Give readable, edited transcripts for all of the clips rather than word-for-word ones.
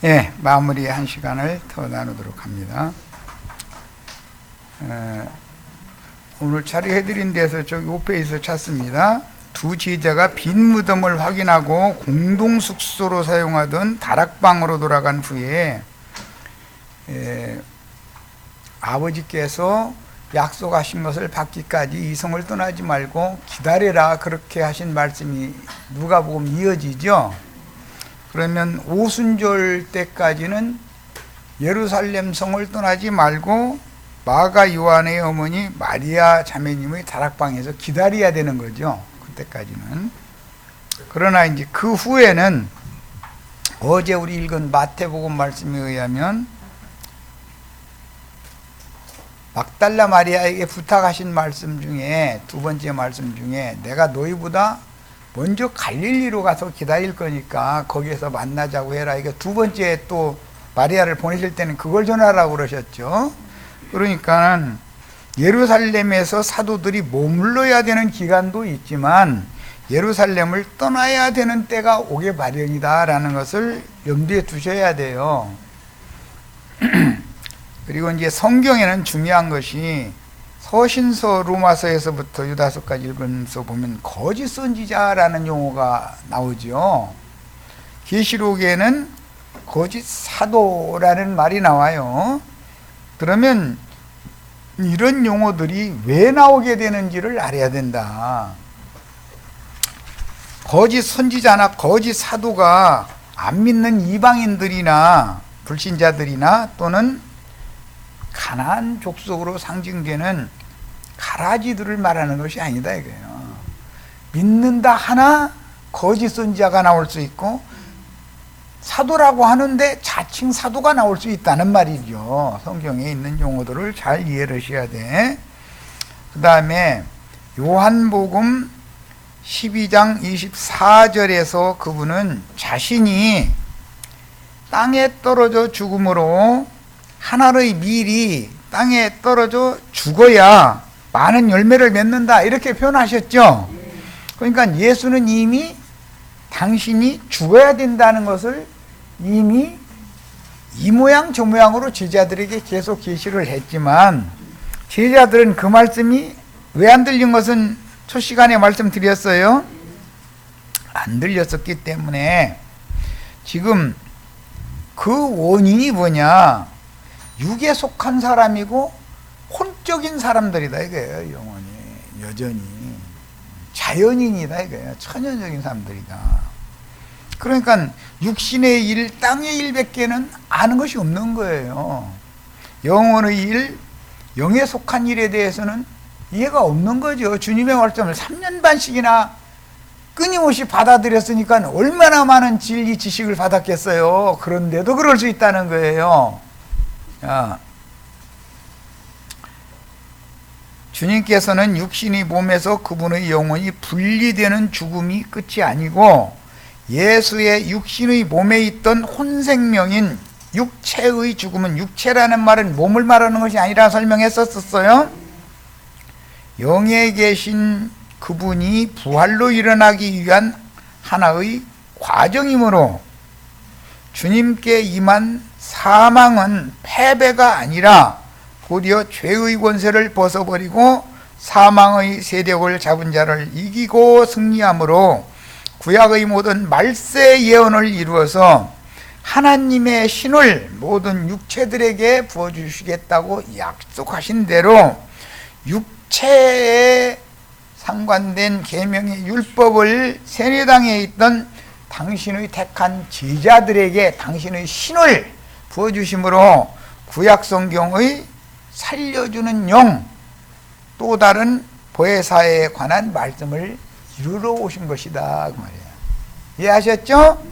예, 마무리 한 시간을 더 나누도록 합니다. 오늘 자료해드린 데서 저기 오페에서 찾습니다. 두 제자가 빈 무덤을 확인하고 공동 숙소로 사용하던 다락방으로 돌아간 후에 아버지께서 약속하신 것을 받기까지 이 성을 떠나지 말고 기다려라, 그렇게 하신 말씀이 누가복음 이어지죠. 그러면 오순절 때까지는 예루살렘 성을 떠나지 말고 마가 요한의 어머니 마리아 자매님의 다락방에서 기다려야 되는 거죠. 그때까지는. 그러나 이제 그 후에는 어제 우리 읽은 마태복음 말씀에 의하면 막달라 마리아에게 부탁하신 말씀 중에 두 번째 말씀 중에 내가 너희보다 먼저 갈릴리로 가서 기다릴 거니까 거기에서 만나자고 해라. 이게 두 번째 또 마리아를 보내실 때는 그걸 전하라고 그러셨죠. 그러니까 예루살렘에서 사도들이 머물러야 되는 기간도 있지만 예루살렘을 떠나야 되는 때가 오게 마련이다라는 것을 염두에 두셔야 돼요. 그리고 이제 성경에는 중요한 것이 서신서 로마서에서부터 유다서까지 읽으면서 보면 거짓 선지자라는 용어가 나오죠. 계시록에는 거짓 사도라는 말이 나와요. 그러면 이런 용어들이 왜 나오게 되는지를 알아야 된다. 거짓 선지자나 거짓 사도가 안 믿는 이방인들이나 불신자들이나 또는 가나안 족속으로 상징되는 가라지들을 말하는 것이 아니다 이거예요. 믿는다 하나 거짓 선지자가 나올 수 있고 사도라고 하는데 자칭 사도가 나올 수 있다는 말이죠. 성경에 있는 용어들을 잘 이해를 하셔야 돼. 그 다음에 요한복음 12장 24절에서 그분은 자신이 땅에 떨어져 죽음으로 하나의 밀이 땅에 떨어져 죽어야 많은 열매를 맺는다 이렇게 표현하셨죠. 그러니까 예수는 이미 당신이 죽어야 된다는 것을 이미 이 모양 저 모양으로 제자들에게 계속 계시를 했지만 제자들은 그 말씀이 왜 안 들린 것은 첫 시간에 말씀드렸어요. 안 들렸었기 때문에 지금 그 원인이 뭐냐, 육에 속한 사람이고 혼적인 사람들이다 이거예요. 영원히 여전히 자연인이다 이거예요. 천연적인 사람들이다. 그러니까 육신의 일, 땅의 일밖에는 아는 것이 없는 거예요. 영혼의 일, 영에 속한 일에 대해서는 이해가 없는 거죠. 주님의 말씀을 3년 반씩이나 끊임없이 받아들였으니까 얼마나 많은 진리 지식을 받았겠어요. 그런데도 그럴 수 있다는 거예요. 주님께서는 육신이 몸에서 그분의 영혼이 분리되는 죽음이 끝이 아니고 예수의 육신의 몸에 있던 혼생명인 육체의 죽음은, 육체라는 말은 몸을 말하는 것이 아니라 설명했었어요. 영에 계신 그분이 부활로 일어나기 위한 하나의 과정이므로 주님께 임한 사망은 패배가 아니라 도리어 죄의 권세를 벗어버리고 사망의 세력을 잡은 자를 이기고 승리함으로 구약의 모든 말세 예언을 이루어서 하나님의 신을 모든 육체들에게 부어주시겠다고 약속하신 대로 육체에 상관된 계명의 율법을 세례당에 있던 당신의 택한 제자들에게 당신의 신을 부어주심으로 구약 성경의 살려주는 영, 또 다른 보혜사에 관한 말씀을 이루러 오신 것이다 그 말이에요. 이해하셨죠?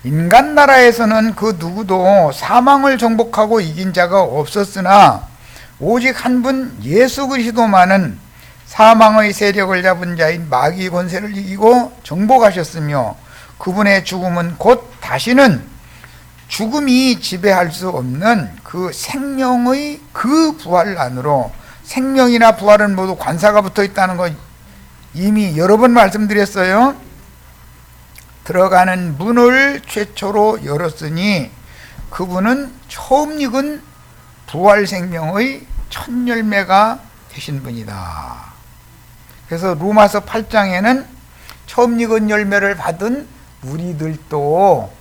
인간 나라에서는 그 누구도 사망을 정복하고 이긴 자가 없었으나 오직 한 분 예수 그리스도만은 사망의 세력을 잡은 자인 마귀의 권세를 이기고 정복하셨으며 그분의 죽음은 곧 다시는 죽음이 지배할 수 없는 그 생명의 그 부활 안으로, 생명이나 부활은 모두 관사가 붙어 있다는 거 이미 여러 번 말씀드렸어요. 들어가는 문을 최초로 열었으니 그분은 처음 익은 부활 생명의 첫 열매가 되신 분이다. 그래서 로마서 8장에는 처음 익은 열매를 받은 우리들도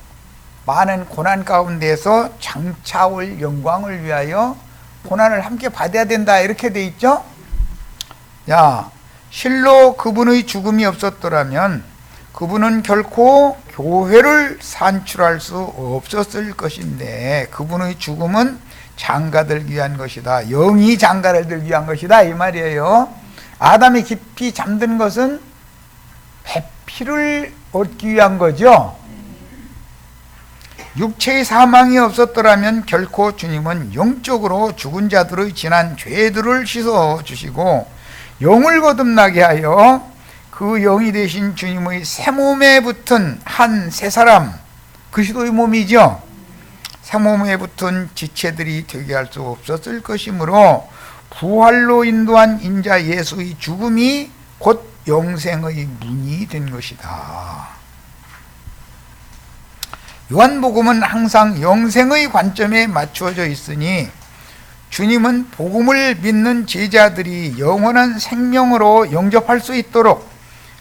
많은 고난 가운데서 장차 올 영광을 위하여 고난을 함께 받아야 된다, 이렇게 돼 있죠. 실로 그분의 죽음이 없었더라면 그분은 결코 교회를 산출할 수 없었을 것인데, 그분의 죽음은 장가들 위한 것이다. 영이 장가를 들기 위한 것이다, 이 말이에요. 아담이 깊이 잠든 것은 배피를 얻기 위한 거죠. 육체의 사망이 없었더라면 결코 주님은 영적으로 죽은 자들의 지난 죄들을 씻어주시고 영을 거듭나게 하여 그 영이 되신 주님의 새 몸에 붙은 한 새 사람, 그리스도의 몸이죠. 새 몸에 붙은 지체들이 되게 할 수 없었을 것이므로 부활로 인도한 인자 예수의 죽음이 곧 영생의 문이 된 것이다. 요한복음은 항상 영생의 관점에 맞추어져 있으니 주님은 복음을 믿는 제자들이 영원한 생명으로 영접할 수 있도록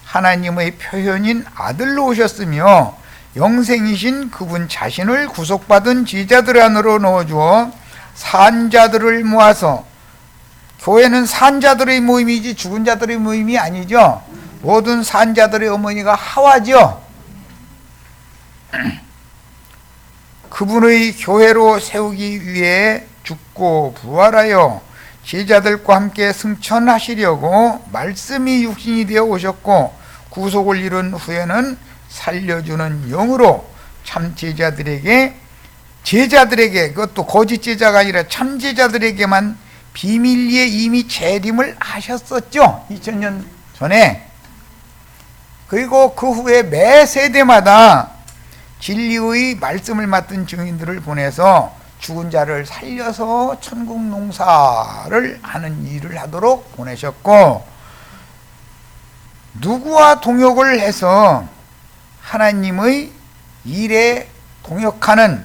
하나님의 표현인 아들로 오셨으며, 영생이신 그분 자신을 구속받은 제자들 안으로 넣어주어 산자들을 모아서, 교회는 산자들의 모임이지 죽은 자들의 모임이 아니죠. 모든 산자들의 어머니가 하와죠. 그분의 교회로 세우기 위해 죽고 부활하여 제자들과 함께 승천하시려고 말씀이 육신이 되어 오셨고, 구속을 이룬 후에는 살려주는 영으로 참 제자들에게, 그것도 거짓 제자가 아니라 참 제자들에게만 비밀리에 이미 재림을 하셨었죠, 2000년 전에. 그리고 그 후에 매 세대마다 진리의 말씀을 맡은 증인들을 보내서 죽은 자를 살려서 천국 농사를 하는 일을 하도록 보내셨고, 누구와 동역을 해서 하나님의 일에 동역하는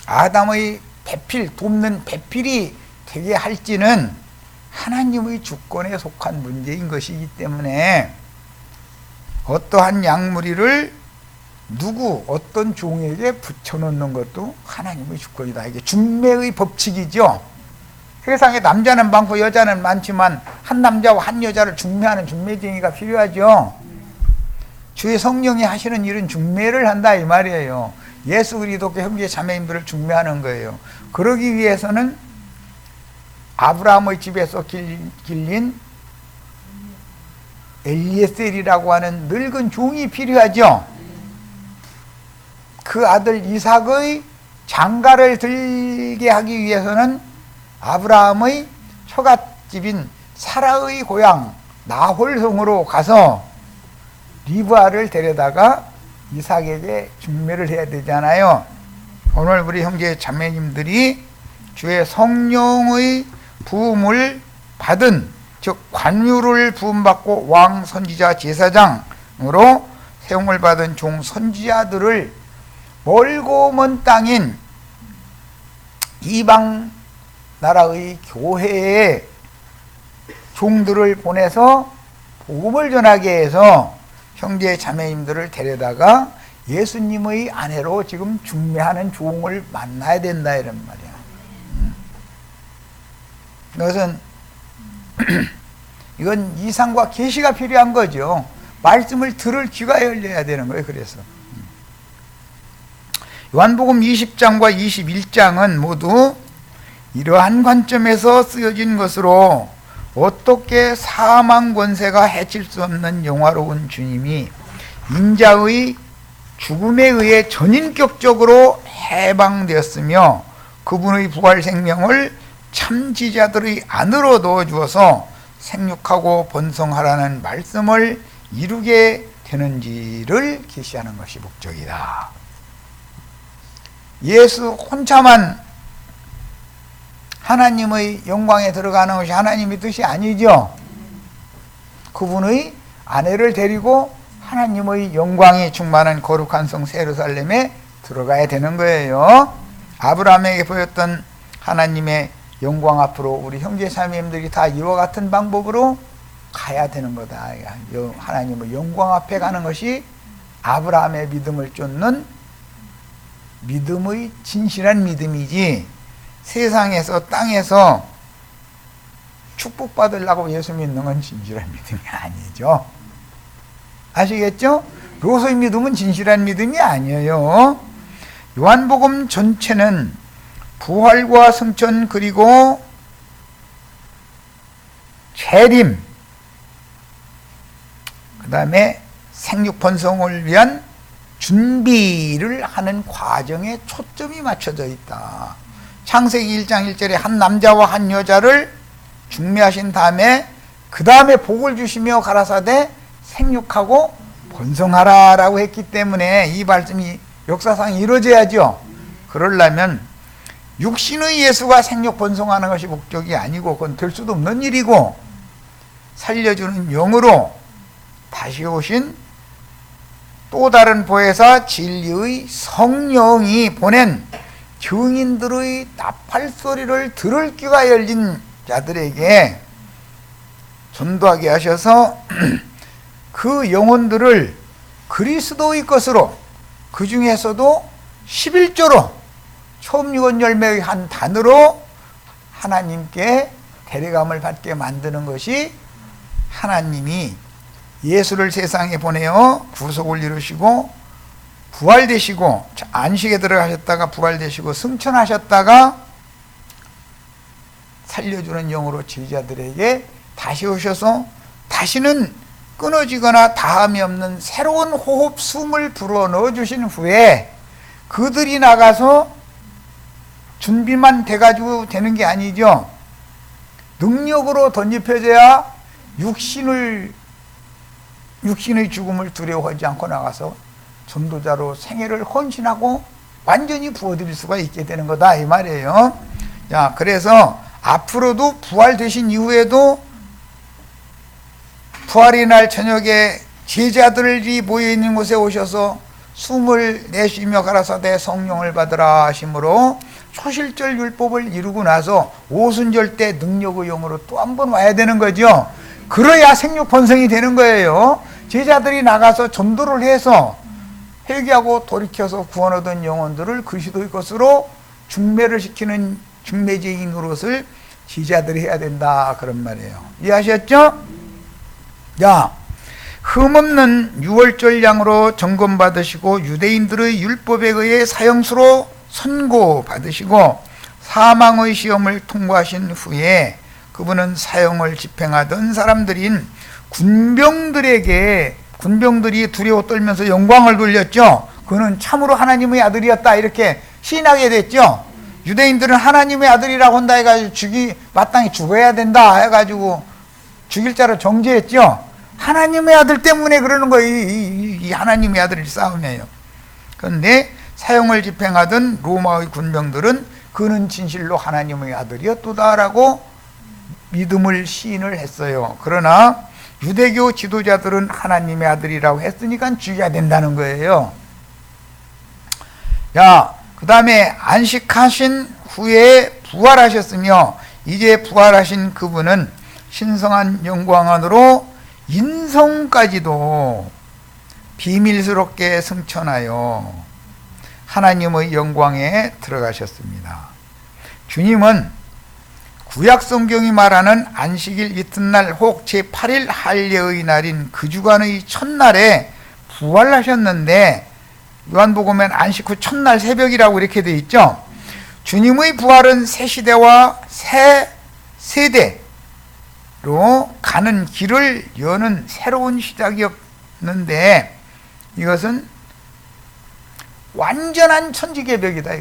아담의 배필, 돕는 배필이 되게 할지는 하나님의 주권에 속한 문제인 것이기 때문에 어떠한 양무리를 어떤 종에게 붙여놓는 것도 하나님의 주권이다. 이게 중매의 법칙이죠. 세상에 남자는 많고 여자는 많지만 한 남자와 한 여자를 중매하는 중매쟁이가 필요하죠. 주의 성령이 하시는 일은 중매를 한다, 이 말이에요. 예수 그리스도께 형제 자매님들을 중매하는 거예요. 그러기 위해서는 아브라함의 집에서 길린 엘리에셀이라고 하는 늙은 종이 필요하죠. 그 아들 이삭의 장가를 들게 하기 위해서는 아브라함의 처갓집인 사라의 고향 나홀성으로 가서 리브아를 데려다가 이삭에게 중매를 해야 되잖아요. 오늘 우리 형제 자매님들이 주의 성령의 부음을 받은, 즉 관유를 부음받고 왕 선지자 제사장으로 세움을 받은 종 선지자들을 멀고 먼 땅인 이방 나라의 교회에 종들을 보내서 복음을 전하게 해서 형제 자매님들을 데려다가 예수님의 아내로 지금 중매하는 종을 만나야 된다, 이런 말이야. 그것은 이건 이상과 계시가 필요한 거죠. 말씀을 들을 귀가 열려야 되는 거예요. 그래서 요한복음 20장과 21장은 모두 이러한 관점에서 쓰여진 것으로, 어떻게 사망 권세가 해칠 수 없는 영화로운 주님이 인자의 죽음에 의해 전인격적으로 해방되었으며 그분의 부활 생명을 참지자들의 안으로 넣어주어서 생육하고 번성하라는 말씀을 이루게 되는지를 계시하는 것이 목적이다. 예수 혼자만 하나님의 영광에 들어가는 것이 하나님의 뜻이 아니죠. 그분의 아내를 데리고 하나님의 영광이 충만한 거룩한 성 예루살렘에 들어가야 되는 거예요. 아브라함에게 보였던 하나님의 영광 앞으로 우리 형제 자매님들이 다 이와 같은 방법으로 가야 되는 거다. 하나님의 영광 앞에 가는 것이 아브라함의 믿음을 쫓는 믿음의 진실한 믿음이지, 세상에서 땅에서 축복받으려고 예수 믿는 건 진실한 믿음이 아니죠. 아시겠죠? 로서의 믿음은 진실한 믿음이 아니에요. 요한복음 전체는 부활과 승천, 그리고 재림, 그 다음에 생육 번성을 위한 준비를 하는 과정에 초점이 맞춰져 있다. 창세기 1장 1절에 한 남자와 한 여자를 중매하신 다음에 그 다음에 복을 주시며 가라사대 생육하고 번성하라 라고 했기 때문에 이 말씀이 역사상 이루어져야죠. 그러려면 육신의 예수가 생육 번성하는 것이 목적이 아니고 그건 될 수도 없는 일이고, 살려주는 영으로 다시 오신 또 다른 보혜사 진리의 성령이 보낸 증인들의 나팔 소리를 들을 귀가 열린 자들에게 전도하게 하셔서 그 영혼들을 그리스도의 것으로, 그 중에서도 11조로 처음 유언 열매의 한 단으로 하나님께 데려감을 받게 만드는 것이, 하나님이 예수를 세상에 보내어 구속을 이루시고 부활되시고 안식에 들어가셨다가 부활되시고 승천하셨다가 살려주는 영으로 제자들에게 다시 오셔서 다시는 끊어지거나 다함이 없는 새로운 호흡, 숨을 불어넣어 주신 후에 그들이 나가서 준비만 돼가지고 되는 게 아니죠. 능력으로 덧입혀져야 육신의 죽음을 두려워하지 않고 나가서 전도자로 생애를 헌신하고 완전히 부어드릴 수가 있게 되는 거다 이 말이에요. 자, 그래서 앞으로도 부활되신 이후에도 부활의 날 저녁에 제자들이 모여있는 곳에 오셔서 숨을 내쉬며 가라사대 성령을 받으라 하심으로 초실절 율법을 이루고 나서 오순절 때 능력의 영으로 또 한 번 와야 되는 거죠. 그래야 생육 번성이 되는 거예요. 제자들이 나가서 전도를 해서 회개하고 돌이켜서 구원 얻은 영혼들을 그리스도의 것으로 중매를 시키는 중매제인 노릇을 제자들이 해야 된다 그런 말이에요. 이해하셨죠? 자, 흠없는 유월절 양으로 점검받으시고 유대인들의 율법에 의해 사형수로 선고받으시고 사망의 시험을 통과하신 후에 그분은 사형을 집행하던 사람들인 군병들이 두려워 떨면서 영광을 돌렸죠. 그는 참으로 하나님의 아들이었다 이렇게 시인하게 됐죠. 유대인들은 하나님의 아들이라고 한다 해가지고 마땅히 죽어야 된다 해가지고 죽일 자로 정죄했죠. 하나님의 아들 때문에 그러는 거예요. 이 하나님의 아들이 싸움이에요. 그런데 사형을 집행하던 로마의 군병들은 그는 진실로 하나님의 아들이었도다라고 믿음을 시인을 했어요. 그러나 유대교 지도자들은 하나님의 아들이라고 했으니까 죽여야 된다는 거예요. 자, 그 다음에 안식하신 후에 부활하셨으며 이제 부활하신 그분은 신성한 영광 안으로 인성까지도 비밀스럽게 승천하여 하나님의 영광에 들어가셨습니다. 주님은 구약 성경이 말하는 안식일 이튿날 혹 제8일 할례의 날인 그 주간의 첫날에 부활하셨는데 요한복음엔 안식 후 첫날 새벽이라고 이렇게 되어 있죠. 주님의 부활은 새 시대와 새 세대로 가는 길을 여는 새로운 시작이었는데 이것은 완전한 천지개벽이다.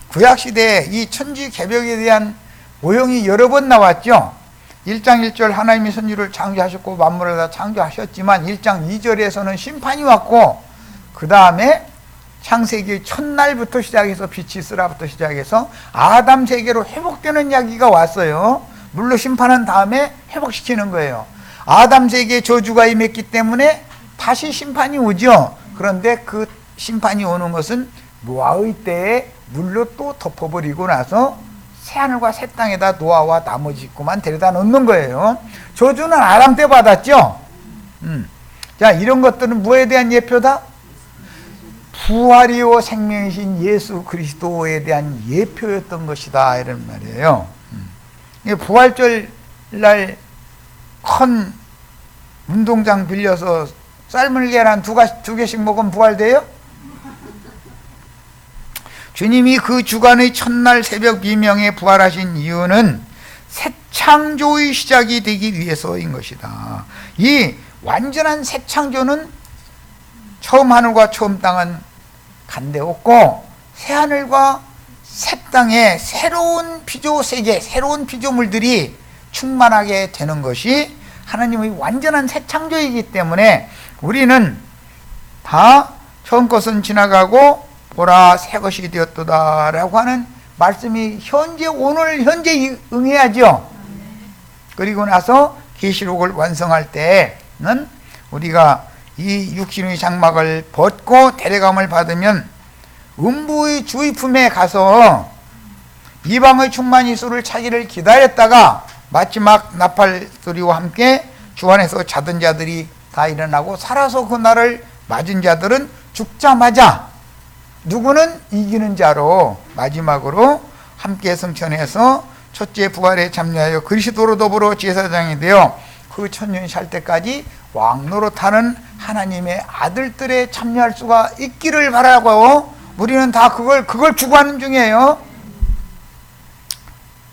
구약시대에 이 천지개벽에 대한 모형이 여러 번 나왔죠. 1장 1절 하나님이 선지를 창조하셨고 만물을 다 창조하셨지만 1장 2절에서는 심판이 왔고 그 다음에 창세기 첫날부터 시작해서 빛이 있으라부터 시작해서 아담 세계로 회복되는 이야기가 왔어요. 물로 심판한 다음에 회복시키는 거예요. 아담 세계에 저주가 임했기 때문에 다시 심판이 오죠. 그런데 그 심판이 오는 것은 노아의 때에 물로 또 덮어버리고 나서 새하늘과 새 땅에다 노아와 나머지 식구만 데려다 놓는 거예요. 저주는 아람 때 받았죠. 자, 이런 것들은 뭐에 대한 예표다? 부활이요 생명이신 예수 그리스도에 대한 예표였던 것이다, 이런 말이에요. 부활절 날 큰 운동장 빌려서 삶은 계란 두 개씩 먹으면 부활돼요? 주님이 그 주간의 첫날 새벽 비명에 부활하신 이유는 새 창조의 시작이 되기 위해서인 것이다. 이 완전한 새 창조는 처음 하늘과 처음 땅은 간데없고 새 하늘과 새 땅에 새로운 피조 세계, 새로운 피조물들이 충만하게 되는 것이 하나님의 완전한 새 창조이기 때문에 우리는 다 처음 것은 지나가고 보라 새 것이 되었도다 라고 하는 말씀이 오늘 현재 응해야죠. 그리고 나서 계시록을 완성할 때는 우리가 이 육신의 장막을 벗고 데려감을 받으면 음부의 주의 품에 가서 이방의 충만 이수를 차기를 기다렸다가 마지막 나팔 소리와 함께 주 안에서 자던 자들이 다 일어나고 살아서 그 날을 맞은 자들은 죽자마자 누구는 이기는 자로 마지막으로 함께 승천해서 첫째 부활에 참여하여 그리스도로 더불어 제사장이 되어 그 천년이 살 때까지 왕노릇하는 하나님의 아들들에 참여할 수가 있기를 바라고 우리는 다 그걸 추구하는 중이에요.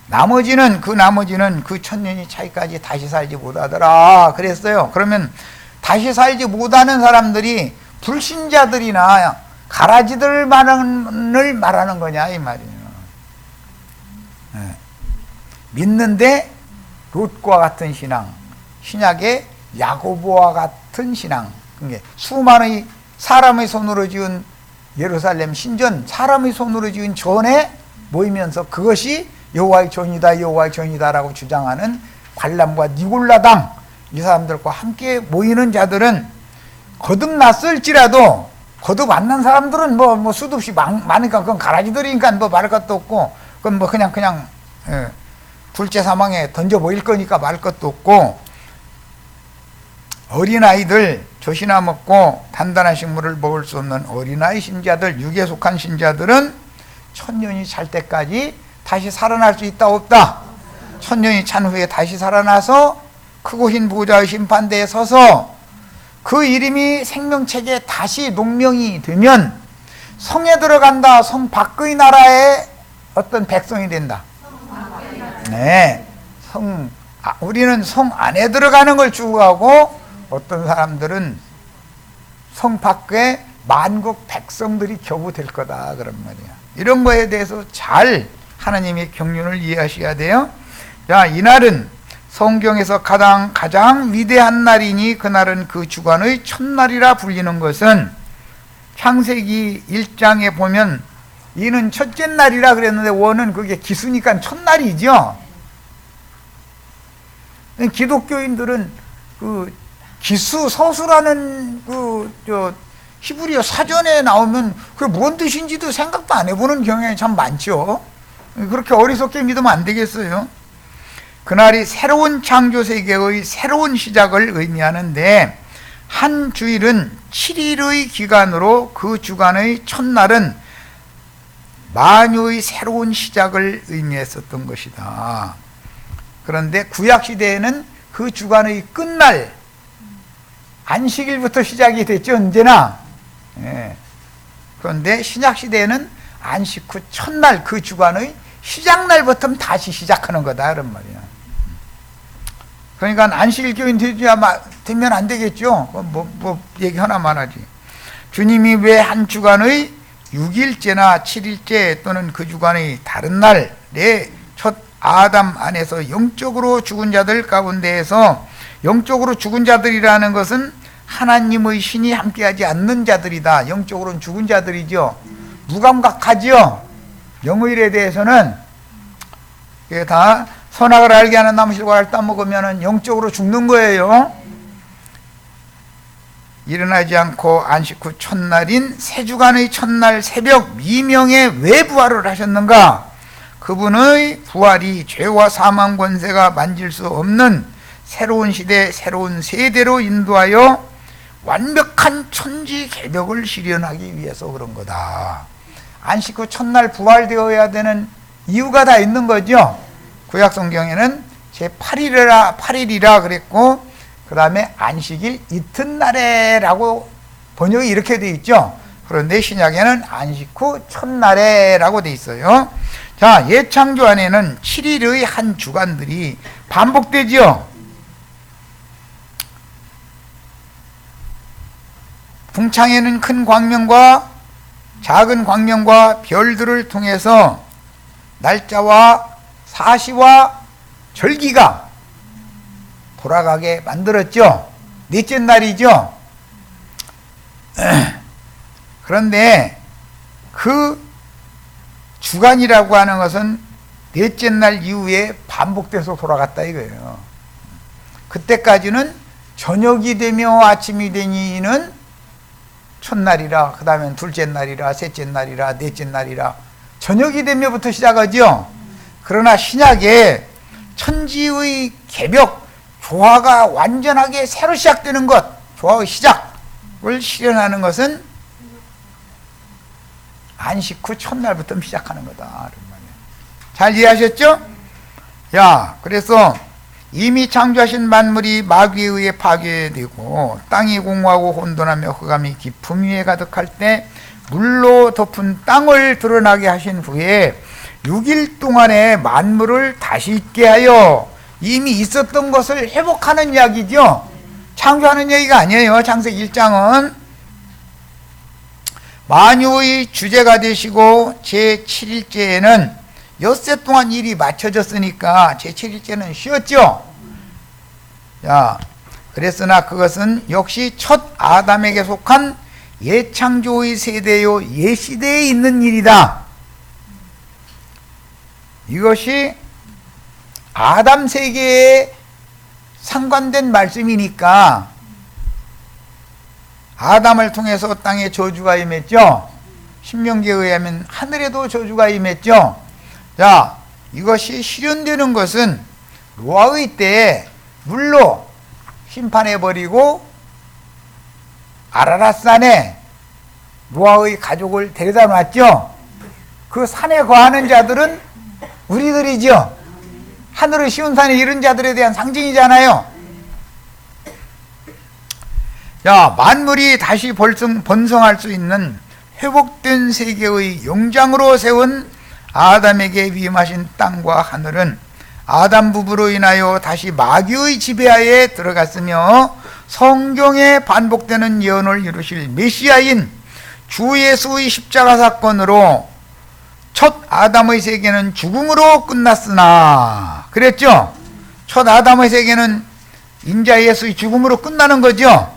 나머지는 그 천년이 차이까지 다시 살지 못하더라 그랬어요. 그러면 다시 살지 못하는 사람들이 불신자들이나 가라지들 말하는 거냐 이 말이에요. 네. 믿는데 롯과 같은 신앙, 신약의 야고보와 같은 신앙, 수많은 사람의 손으로 지은 예루살렘 신전, 사람의 손으로 지은 전에 모이면서 그것이 여호와의 전이다, 여호와의 전이다라고 주장하는 관람과 니골라당, 이 사람들과 함께 모이는 자들은 거듭났을지라도 거듭 안 난 사람들은 뭐 수도 없이 많으니까 그건 가라지들이니까 뭐 말할 것도 없고 그건 뭐 그냥 둘째 사망에 던져 보일 거니까 말할 것도 없고, 어린아이들 젖이나 먹고 단단한 식물을 먹을 수 없는 어린아이 신자들, 육에 속한 신자들은 천년이 찰 때까지 다시 살아날 수 있다 없다? 천년이 찬 후에 다시 살아나서 크고 흰 보좌의 심판대에 서서 그 이름이 생명책에 다시 농명이 되면 성에 들어간다. 성 밖의 나라의 어떤 백성이 된다. 네, 우리는 성 안에 들어가는 걸 추구하고 어떤 사람들은 성 밖에 만국 백성들이 겨우될 거다 그런 말이야. 이런 거에 대해서 잘 하나님의 경륜을 이해하셔야 돼요. 자, 이날은 성경에서 가장 위대한 날이니 그날은 그 주간의 첫날이라 불리는 것은 창세기 1장에 보면 이는 첫째 날이라 그랬는데 원은 그게 기수니까 첫날이죠. 기독교인들은 그 기수 서수라는 히브리어 사전에 나오면 그게 뭔 뜻인지도 생각도 안 해보는 경향이 참 많죠. 그렇게 어리석게 믿으면 안 되겠어요. 그날이 새로운 창조 세계의 새로운 시작을 의미하는데 한 주일은 7일의 기간으로 그 주간의 첫날은 만유의 새로운 시작을 의미했었던 것이다. 그런데 구약시대에는 그 주간의 끝날 안식일부터 시작이 됐죠, 언제나. 예. 그런데 신약시대에는 안식 후 첫날 그 주간의 시작날부터 다시 시작하는 거다 그런 말이야. 그러니까 안식일 교인 되면 안 되겠죠. 뭐 얘기 하나만 하지. 주님이 왜 한 주간의 6일째나 7일째 또는 그 주간의 다른 날에 첫 아담 안에서 영적으로 죽은 자들 가운데에서, 영적으로 죽은 자들이라는 것은 하나님의 신이 함께하지 않는 자들이다. 영적으로는 죽은 자들이죠. 무감각하죠. 영의일에 대해서는 이게 다 선악을 알게 하는 나무 실과를 따먹으면 영적으로 죽는 거예요. 일어나지 않고 안식 후 첫날인 세주간의 첫날 새벽 미명에 왜 부활을 하셨는가? 그분의 부활이 죄와 사망 권세가 만질 수 없는 새로운 시대, 새로운 세대로 인도하여 완벽한 천지 개벽을 실현하기 위해서 그런 거다. 안식 후 첫날 부활되어야 되는 이유가 다 있는 거죠. 구약 성경에는 제8일이라 그랬고, 그 다음에 안식일 이튿날에라고 번역이 이렇게 돼 있죠. 그런데 신약에는 안식 후 첫날에라고 돼 있어요. 자, 예창조 안에는 7일의 한 주간들이 반복되죠. 궁창에는 큰 광명과 작은 광명과 별들을 통해서 날짜와 사시와 절기가 돌아가게 만들었죠. 넷째 날이죠. 그런데 그 주간이라고 하는 것은 넷째 날 이후에 반복돼서 돌아갔다 이거예요. 그때까지는 저녁이 되며 아침이 되니는 첫날이라, 그 다음엔 둘째 날이라, 셋째 날이라, 넷째 날이라 저녁이 되며부터 시작하죠. 그러나 신약에 천지의 개벽, 조화가 완전하게 새로 시작되는 것, 조화의 시작을 실현하는 것은 안식 후 첫날부터 시작하는 거다. 잘 이해하셨죠? 야, 그래서 이미 창조하신 만물이 마귀에 의해 파괴되고 땅이 공허하고 혼돈하며 흑암이 깊음 위에 가득할 때 물로 덮은 땅을 드러나게 하신 후에 6일 동안에 만물을 다시 있게 하여 이미 있었던 것을 회복하는 이야기죠. 창조하는 얘기가 아니에요. 창세기 1장은 만유의 주제가 되시고 제7일째에는 엿새 동안 일이 맞춰졌으니까 제7일째는 쉬었죠. 야, 그랬으나 그것은 역시 첫 아담에게 속한 예창조의 세대요 예시대에 있는 일이다. 이것이 아담 세계에 상관된 말씀이니까 아담을 통해서 땅에 저주가 임했죠. 신명기에 의하면 하늘에도 저주가 임했죠. 자, 이것이 실현되는 것은 노아의 때에 물로 심판해버리고 아라랏산에 노아의 가족을 데려다 놨죠. 그 산에 거하는 자들은 우리들이죠. 하늘의 쉬운 산에 이른 자들에 대한 상징이잖아요. 자, 만물이 다시 번성할 수 있는 회복된 세계의 용장으로 세운 아담에게 위임하신 땅과 하늘은 아담 부부로 인하여 다시 마귀의 지배하에 들어갔으며 성경에 반복되는 예언을 이루실 메시아인 주 예수의 십자가 사건으로 첫 아담의 세계는 죽음으로 끝났으나 그랬죠? 첫 아담의 세계는 인자 예수의 죽음으로 끝나는 거죠.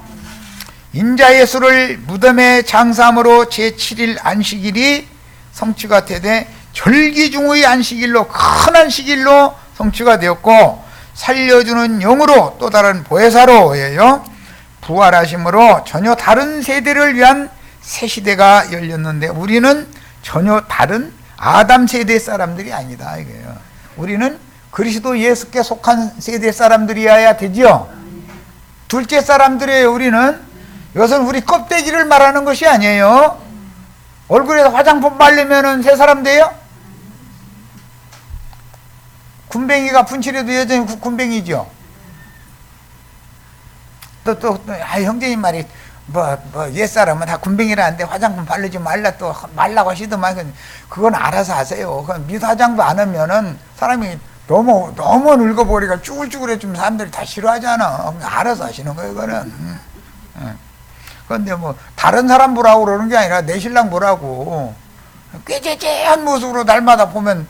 인자 예수를 무덤에 장사함으로 제7일 안식일이 성취가 되되 절기 중의 안식일로, 큰 안식일로 성취가 되었고 살려주는 영으로 또 다른 보혜사로예요. 부활하심으로 전혀 다른 세대를 위한 새 시대가 열렸는데 우리는 전혀 다른 아담 세대 사람들이 아니다 이거예요. 우리는 그리스도 예수께 속한 세대 사람들이어야 되죠. 둘째 사람들이에요. 우리는 이것은 우리 껍데기를 말하는 것이 아니에요. 얼굴에서 화장품 바르면은 새 사람 돼요? 군뱅이가 분칠해도 여전히 군뱅이죠. 형제님 말이 옛사람은 다 군뱅이라는데 화장품 바르지 말라 또 말라고 하시더만 그건 알아서 하세요. 미화장도 안 하면은 사람이 너무 늙어버리니까 쭈글쭈글해지면 사람들이 다 싫어하잖아. 알아서 하시는 거예요, 그거는. 그런데 뭐 다른 사람 보라고 그러는 게 아니라 내 신랑 보라고 꾀죄죄한 모습으로 날마다 보면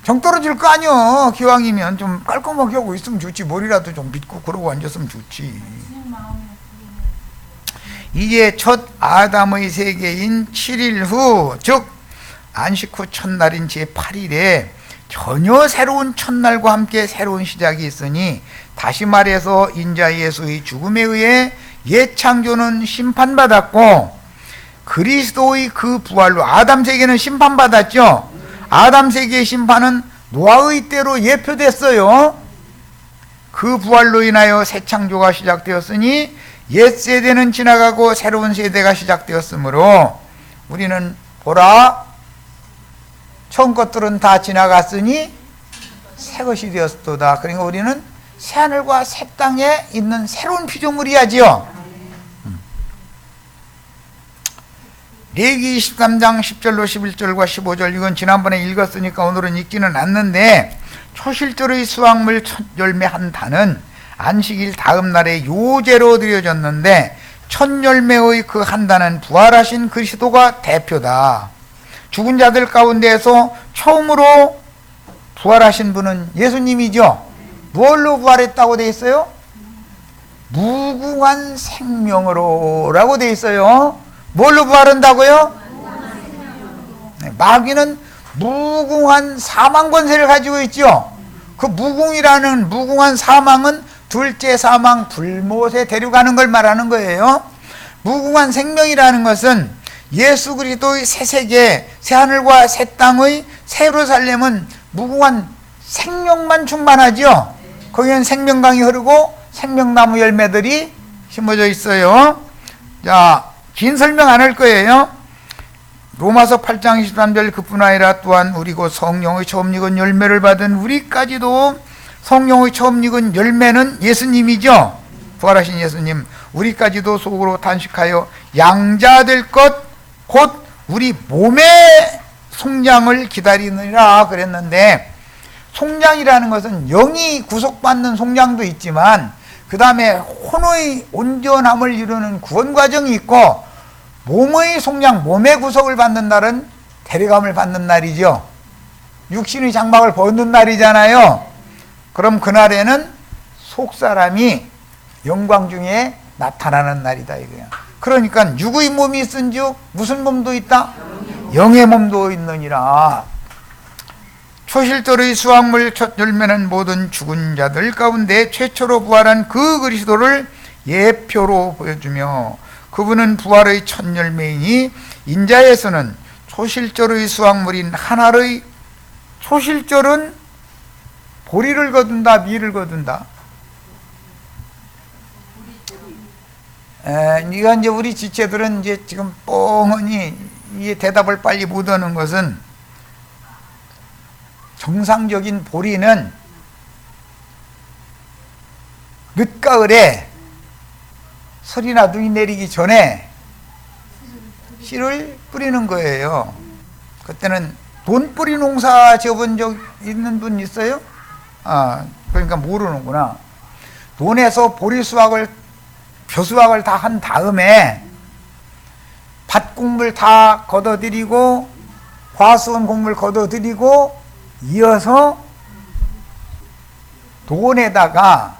정 떨어질 거 아니여. 기왕이면 좀 깔끔하게 하고 있으면 좋지. 머리라도 좀 빗고 그러고 앉았으면 좋지. 이제 첫 아담의 세계인 7일 후, 즉 안식 후 첫날인 제8일에 전혀 새로운 첫날과 함께 새로운 시작이 있으니 다시 말해서 인자 예수의 죽음에 의해 옛 창조는 심판받았고 그리스도의 그 부활로 아담 세계는 심판받았죠. 아담 세계의 심판은 노아의 때로 예표됐어요. 그 부활로 인하여 새 창조가 시작되었으니 옛 세대는 지나가고 새로운 세대가 시작되었으므로 우리는 보라 처음 것들은 다 지나갔으니 새 것이 되었도다. 그러니까 우리는 새하늘과 새 땅에 있는 새로운 피조물이야지요. 레위기 23장 10절로 11절과 15절 이건 지난번에 읽었으니까 오늘은 읽지는 않는데 초실절의 수확물 첫 열매 한 단은 안식일 다음 날에 요제로 드려졌는데 첫 열매의 그 한 단은 부활하신 그리스도가 대표다. 죽은 자들 가운데에서 처음으로 부활하신 분은 예수님이죠. 뭘로 부활했다고 되어 있어요? 무궁한 생명으로 라고 되어 있어요. 뭘로 부활한다고요? 마귀는 무궁한 사망 권세를 가지고 있죠. 그 무궁이라는 무궁한 사망은 둘째 사망 불못에 데려가는 걸 말하는 거예요. 무궁한 생명이라는 것은 예수 그리스도의 새 세계, 새 하늘과 새 땅의 새 예루살렘은 무궁한 생명만 충만하죠. 거기엔 생명강이 흐르고 생명나무 열매들이 심어져 있어요. 자, 긴 설명 안 할 거예요. 로마서 8장 23절 그뿐 아니라 또한 우리 곧 성령의 처음 익은 열매를 받은 우리까지도 성령의 처음 익은 열매는 예수님이죠. 부활하신 예수님. 우리까지도 속으로 단식하여 양자될 것 곧 우리 몸의 속량을 기다리느니라 그랬는데 속량이라는 것은 영이 구속받는 속량도 있지만 그 다음에 혼의 온전함을 이루는 구원 과정이 있고 몸의 속량, 몸의 구속을 받는 날은 데려감을 받는 날이죠. 육신의 장막을 벗는 날이잖아요. 그럼 그날에는 속사람이 영광 중에 나타나는 날이다 이거야. 그러니까 육의 몸이 있은즉 무슨 몸도 있다? 영의 몸도 있느니라. 초실절의 수확물 첫 열매는 모든 죽은 자들 가운데 최초로 부활한 그 그리스도를 예표로 보여주며 그분은 부활의 첫 열매이니 인자에서는 초실절의 수확물인 하나의 초실절은 보리를 거둔다, 밀을 거둔다. 이건 이제 우리 지체들은 이제 지금 뻥하니 이 대답을 빨리 못 하는 것은 정상적인 보리는 늦가을에 설이나 눈이 내리기 전에 씨를 뿌리는 거예요. 그때는 돈뿌리 농사 지어본 적 있는 분 있어요? 그러니까 모르는구나. 돈에서 보리 수확을 벼수확을 다 한 다음에 밭곡물 다 걷어들이고 과수원 곡물 걷어들이고 이어서 돈에다가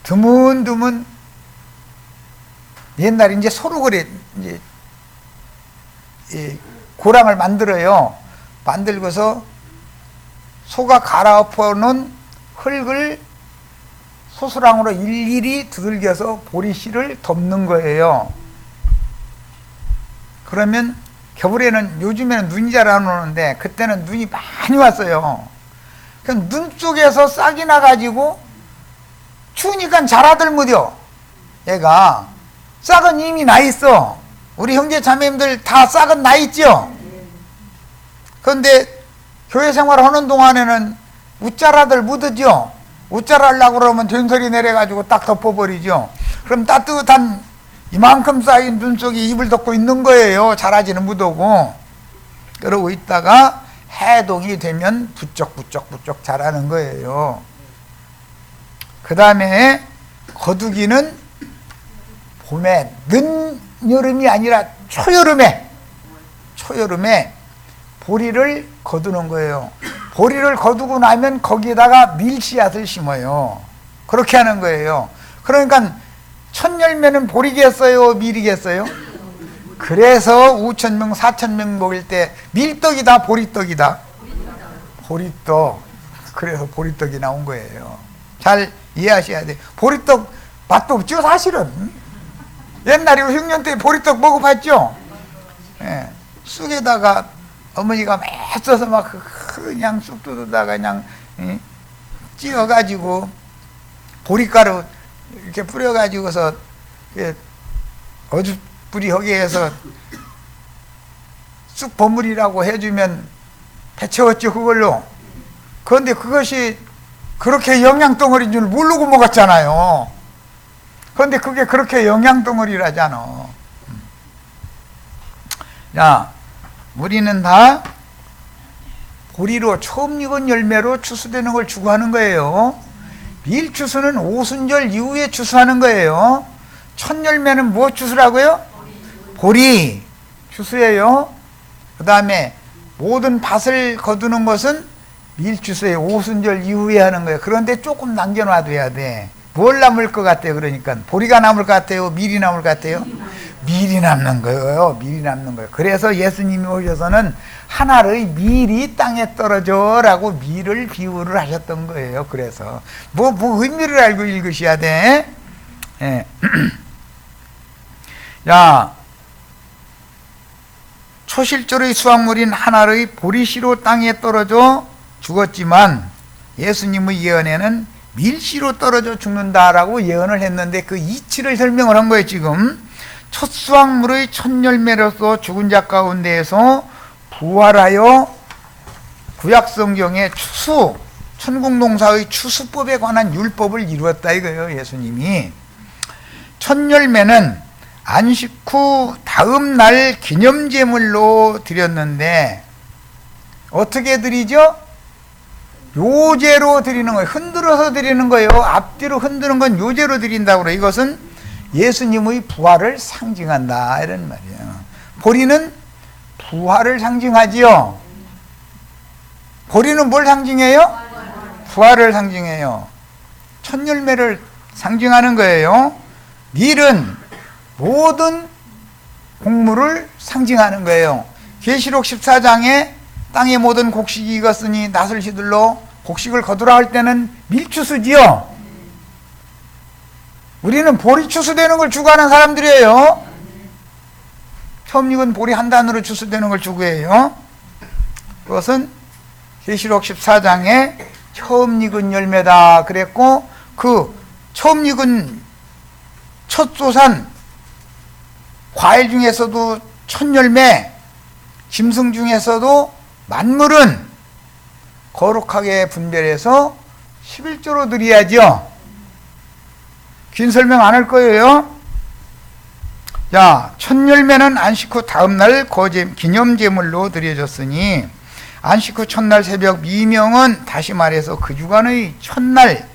드문드문 옛날에 이제 소로 그래 이제 고랑을 만들어요. 만들고서 소가 갈아엎어 놓은 흙을 소수랑으로 일일이 두들겨서 보리씨를 덮는 거예요. 그러면 겨울에는 요즘에는 눈이 잘 안 오는데 그때는 눈이 많이 왔어요. 그럼 눈 속에서 싹이 나가지고 추우니까 자라들 못여. 얘가 싹은 이미 나 있어. 우리 형제 자매님들 다 싹은 나 있죠. 그런데 교회 생활을 하는 동안에는 웃자라들 묻었죠. 웃자라려고 그러면 된소리 내려가지고 딱 덮어버리죠. 그럼 따뜻한 이만큼 쌓인 눈 속에 입을 덮고 있는 거예요. 자라지는 못하고. 그러고 있다가 해동이 되면 부쩍부쩍 자라는 거예요. 그 다음에 거두기는 봄에 늦여름이 아니라 초여름에 보리를 거두는 거예요. 보리를 거두고 나면 거기에다가 밀씨앗을 심어요. 그렇게 하는 거예요. 그러니까 첫 열매는 보리겠어요? 밀이겠어요? 그래서 5,000명, 4,000명 먹일 때 밀떡이다, 보리떡이다? 보리떡. 그래서 보리떡이 나온 거예요. 잘 이해하셔야 돼요. 보리떡 맛도 없죠 사실은. 옛날에 흉년 때 보리떡 먹어봤죠. 예, 쑥에다가 어머니가 매 써서 막 그냥 쑥 뜯어다가 그냥 찧어가지고 보리가루 이렇게 뿌려가지고서 어죽부리하게 해서 쑥 버무리라고 해주면 배채웠죠 그걸로. 그런데 그것이 그렇게 영양덩어리인 줄 모르고 먹었잖아요. 그런데 그게 그렇게 영양덩어리라잖아. 자, 우리는 다 보리로 처음 익은 열매로 추수되는 걸 추구하는 거예요. 밀추수는 오순절 이후에 추수하는 거예요. 첫 열매는 무엇 추수라고요? 보리 추수예요. 그 다음에 모든 밭을 거두는 것은 밀추수예요. 오순절 이후에 하는 거예요. 그런데 조금 남겨놔둬야 돼. 뭘 남을 것 같아요? 그러니까 보리가 남을 것 같아요? 밀이 남을 것 같아요? 밀이 남는 거예요. 밀이 남는 거예요. 그래서 예수님이 오셔서는 하나의 밀이 땅에 떨어져 라고 밀을 비유를 하셨던 거예요. 그래서 뭐 의미를 알고 읽으셔야 돼. 예. 자, 초실절의 수확물인 하나의 보리씨로 땅에 떨어져 죽었지만 예수님의 예언에는 밀씨로 떨어져 죽는다라고 예언을 했는데 그 이치를 설명을 한 거예요. 지금 첫 수확물의 첫 열매로서 죽은 자 가운데에서 부활하여 구약성경의 추수, 천국농사의 추수법에 관한 율법을 이루었다 이거예요. 예수님이 첫 열매는 안식 후 다음 날 기념제물로 드렸는데 어떻게 드리죠? 요제로 드리는 거예요. 흔들어서 드리는 거예요. 앞뒤로 흔드는 건 요제로 드린다고 그래요. 이것은 예수님의 부활을 상징한다 이런 말이에요. 보리는 부활을 상징하지요. 보리는 뭘 상징해요? 부활을 상징해요. 첫 열매를 상징하는 거예요. 밀은 모든 곡물을 상징하는 거예요. 계시록 14장에 땅의 모든 곡식이 익었으니 낫을 시들러 곡식을 거두라 할 때는 밀추수지요. 우리는 보리 추수되는 걸 추구하는 사람들이에요. 처음 익은 보리 한 단으로 추수되는 걸 추구해요. 그것은 계시록 14장에 처음 익은 열매다 그랬고 그 처음 익은 첫 쏘산 과일 중에서도 첫 열매, 짐승 중에서도 만물은 거룩하게 분별해서 11조로 드려야죠. 긴 설명 안 할 거예요. 자, 첫 열매는 안식 후 다음날 기념제물로 드려졌으니 안식 후 첫날 새벽 미명은 다시 말해서 그 주간의 첫날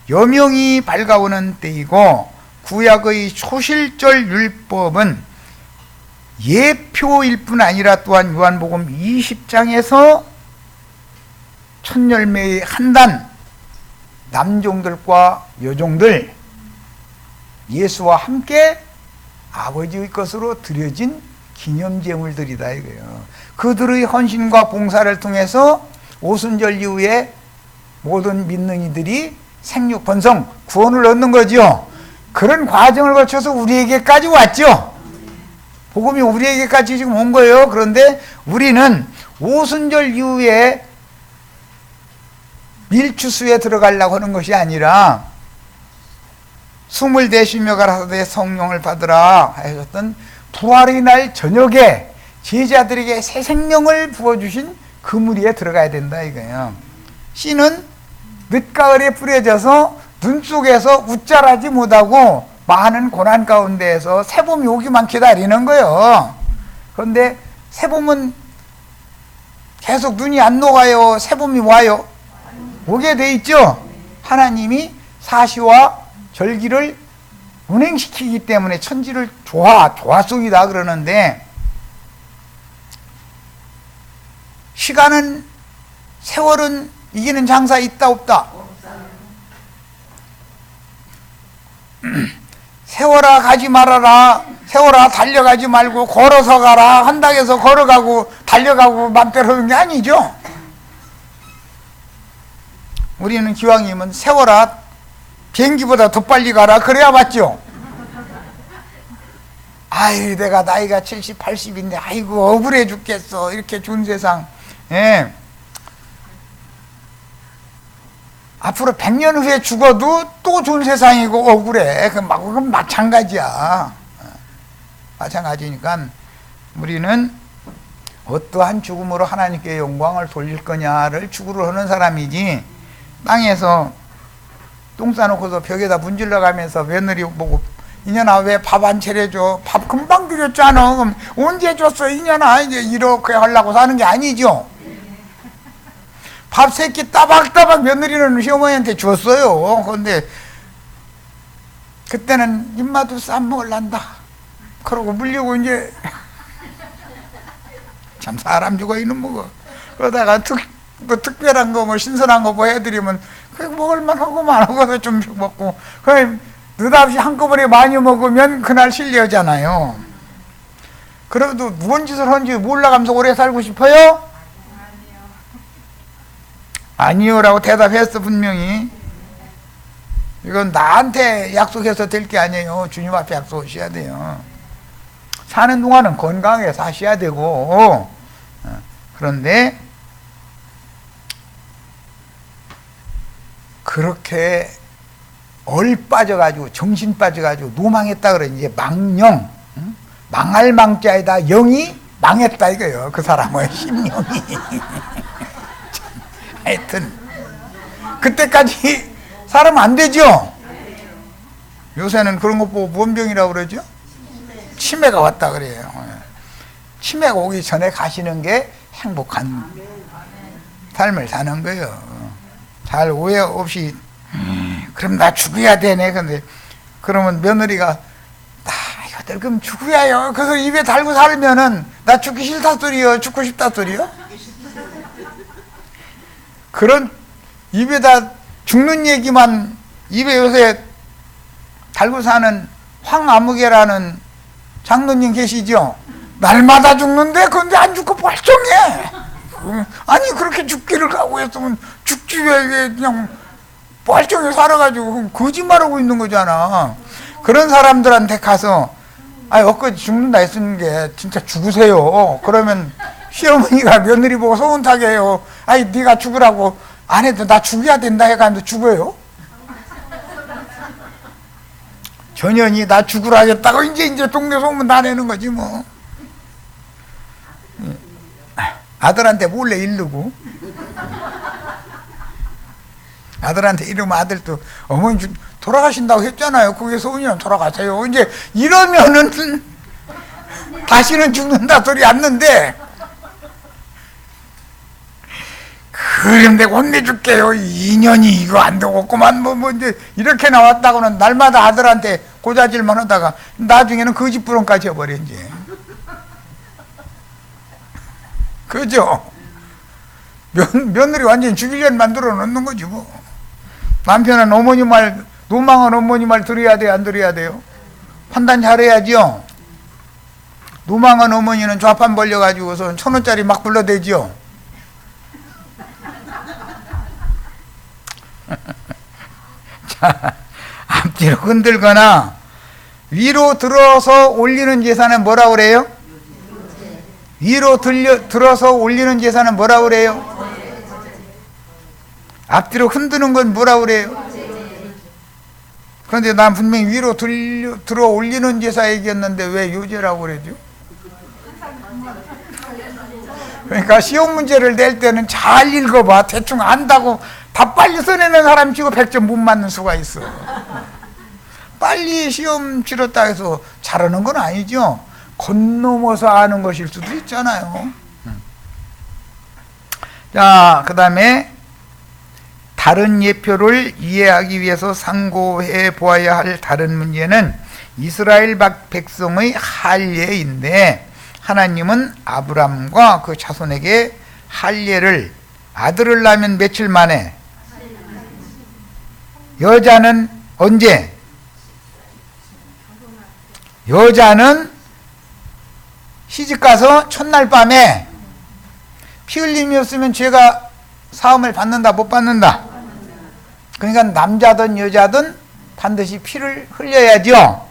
여명이 밝아오는 때이고 구약의 초실절 율법은 예표일 뿐 아니라 또한 요한복음 20장에서 첫 열매의 한 단 남종들과 여종들 예수와 함께 아버지의 것으로 드려진 기념제물들이다 이거예요. 그들의 헌신과 봉사를 통해서 오순절 이후에 모든 믿는 이들이 생육 번성 구원을 얻는 거죠. 그런 과정을 거쳐서 우리에게까지 왔죠. 복음이 우리에게까지 지금 온 거예요. 그런데 우리는 오순절 이후에 밀추수에 들어가려고 하는 것이 아니라 숨을 내쉬며 가라사대 성령을 받으라 하셨던 부활의 날 저녁에 제자들에게 새 생명을 부어주신 그 무리에 들어가야 된다 이거예요. 씨는 늦가을에 뿌려져서 눈 속에서 웃자라지 못하고 많은 고난 가운데에서 새봄이 오기만 기다리는 거예요. 그런데 새봄은 계속 눈이 안 녹아요? 새봄이 와요? 오게 돼 있죠? 하나님이 사시와 절기를 운행시키기 때문에 천지를 조화속이다 그러는데 시간은 세월은 이기는 장사 있다 없다? 세월아 가지 말아라, 세월아 달려가지 말고 걸어서 가라 한다고 해서 걸어가고 달려가고 맘대로 하는 게 아니죠. 우리는 기왕이면 세월아 비행기보다 더 빨리 가라 그래야 맞죠? 아이 내가 나이가 70, 80인데 아이고 억울해 죽겠어 이렇게 준 세상. 예. 앞으로 100년 후에 죽어도 또 준 세상이고 억울해. 그건 마찬가지야. 마찬가지니까 우리는 어떠한 죽음으로 하나님께 영광을 돌릴 거냐를 추구를 하는 사람이지, 땅에서 똥 싸놓고서 벽에다 문질러 가면서 며느리 보고 이년아 왜 밥 안 차려줘? 밥 금방 드렸잖아. 그럼 언제 줬어 이년아? 이제 이렇게 하려고 사는 게 아니죠. 밥 3끼 따박따박 며느리는 시어머니한테 줬어요. 그런데 그때는 입맛도 쌈 먹을란다 그러고 물리고 이제 참 사람 죽어 있는 먹어. 그러다가 뭐 특별한 거 뭐 신선한 거 뭐 해드리면 그 먹을만 하고만 하고서 좀 먹고, 그 느닷없이 한꺼번에 많이 먹으면 그날 실려잖아요. 그래도 무슨 짓을 하는지 몰라가면서 오래 살고 싶어요? 아니요라고 대답했어 분명히. 이건 나한테 약속해서 될 게 아니에요. 주님 앞에 약속하셔야 돼요. 사는 동안은 건강하게 사셔야 되고. 그런데 그렇게 빠져가지고 정신 빠져가지고 노망했다 그래. 이제 망령, 망할 망자에다 영이 망했다 이거예요. 그 사람의 심령이. 하여튼 그때까지 살면 안 되죠. 요새는 그런 거 보고 뭔 병이라고 그러죠? 치매가 왔다 그래요. 치매가 오기 전에 가시는 게 행복한 삶을 사는 거예요. 잘 오해 없이 그럼 나 죽어야 되네. 근데 그러면 며느리가 나 이거 늙으면 죽어야요. 그래서 입에 달고 살면은 나 죽기 싫다 소리요, 죽고 싶다 소리요? 그런 입에다 죽는 얘기만 입에 요새 달고 사는 황아무개라는 장로님 계시죠? 날마다 죽는데 근데 안 죽고 멀쩡해. 아니 그렇게 죽기를 각오했으면 죽지 왜 그냥 멀쩡히 살아가지고 거짓말하고 있는 거잖아. 그런 사람들한테 가서 엊그제 죽는다 했는 게 진짜 죽으세요. 그러면 시어머니가 며느리 보고 소문 타게 해요. 네가 죽으라고 안 해도 나 죽여야 된다 해가지고 죽어요? 전현이 나 죽으라 하겠다고 이제 동네 소문 다 내는 거지 뭐. 아들한테 몰래 이르고, 아들한테 이러면 아들도 어머니 돌아가신다고 했잖아요. 그게 소문이면 돌아가세요. 이제 이러면은 다시는 죽는다 소리 않는데, 그럼 내가 혼내줄게요. 2년이 이거 안 되겠구만. 뭐 이제 이렇게 나왔다고는 날마다 아들한테 고자질만 하다가 나중에는 거짓부렁까지 해버려 이제. 그죠? 며느리 완전히 죽이려는 만들어 놓는 거지 뭐. 남편은 어머니 말, 노망은 어머니 말 들어야 돼요, 안 들어야 돼요? 판단 잘해야죠. 노망은 어머니는 좌판 벌려가지고서 1,000원짜리 막 불러대죠. 자, 앞뒤로 흔들거나 위로 들어서 올리는 제사는 뭐라고 그래요? 위로 들어서 올리는 제사는 뭐라고 그래요? 앞뒤로 흔드는 건 뭐라고 그래요? 그런데 난 분명히 위로 들어 올리는 제사 얘기했는데 왜 요제라고 그러죠? 그러니까 시험 문제를 낼 때는 잘 읽어봐. 대충 안다고 다 빨리 써내는 사람 치고 100점 못 맞는 수가 있어. 빨리 시험 치렀다 해서 잘하는 건 아니죠. 건너머서 아는 것일 수도 있잖아요. 자, 그 다음에 다른 예표를 이해하기 위해서 상고해 보아야 할 다른 문제는 이스라엘 백성의 할례인데, 하나님은 아브람과 그 자손에게 할례를 아들을 낳으면 며칠 만에, 여자는 언제? 여자는 시집가서 첫날 밤에. 피 흘림이었으면 죄가 사함을 받는다 못 받는다? 그러니까 남자든 여자든 반드시 피를 흘려야죠.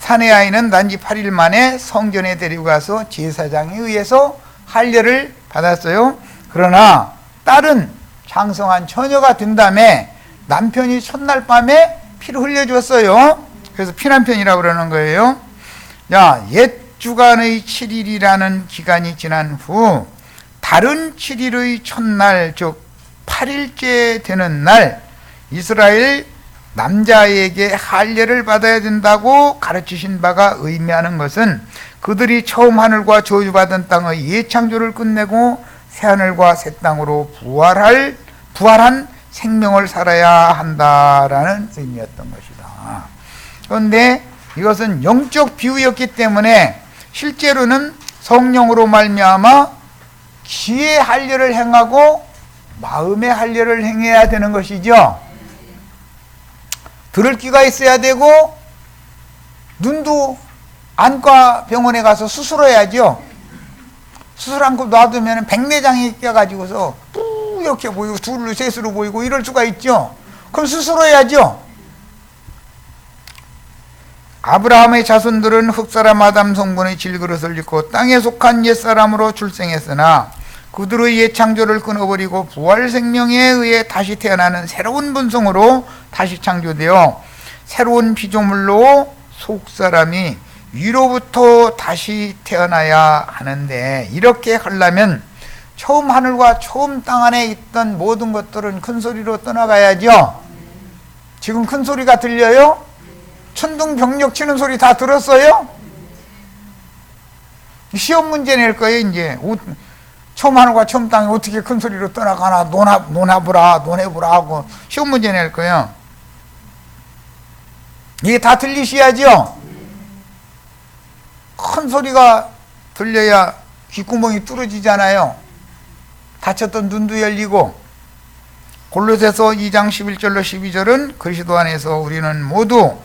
사내 아이는 단지 8일 만에 성전에 데리고 가서 제사장에 의해서 할례를 받았어요. 그러나 딸은 장성한 처녀가 된 다음에 남편이 첫날 밤에 피를 흘려줬어요. 그래서 피난편이라고 그러는 거예요. 자, 옛 주간의 7일이라는 기간이 지난 후 다른 7일의 첫날, 즉 8일째 되는 날 이스라엘 남자에게 할례를 받아야 된다고 가르치신 바가 의미하는 것은 그들이 처음 하늘과 저주받은 땅의 예창조를 끝내고 새하늘과 새 땅으로 부활한 생명을 살아야 한다라는 의미였던 것이다. 그런데 이것은 영적 비유였기 때문에 실제로는 성령으로 말미암아 귀의 할례를 행하고 마음의 할례를 행해야 되는 것이죠. 들을 귀가 있어야 되고 눈도 안과 병원에 가서 수술해야죠. 수술 않고 놔두면 백내장이 껴가지고서 뿌옇게 보이고 둘로 셋으로 보이고 이럴 수가 있죠. 그럼 수술해야죠. 아브라함의 자손들은 흙사람 아담 성분의 질그릇을 입고 땅에 속한 옛사람으로 출생했으나 그들의 옛창조를 끊어버리고 부활 생명에 의해 다시 태어나는 새로운 본성으로 다시 창조되어 새로운 피조물로 속사람이 위로부터 다시 태어나야 하는데, 이렇게 하려면 처음 하늘과 처음 땅 안에 있던 모든 것들은 큰 소리로 떠나가야죠. 지금 큰 소리가 들려요? 천둥병력 치는 소리 다 들었어요? 시험 문제 낼 거예요. 이제 처음 하늘과 처음 땅이 어떻게 큰 소리로 떠나가나 논해보라 하고 시험 문제 낼 거예요. 이게 다 들리셔야죠. 큰 소리가 들려야 귓구멍이 뚫어지잖아요. 닫혔던 눈도 열리고. 골로새서 2장 11절로 12절은 그리스도 안에서 우리는 모두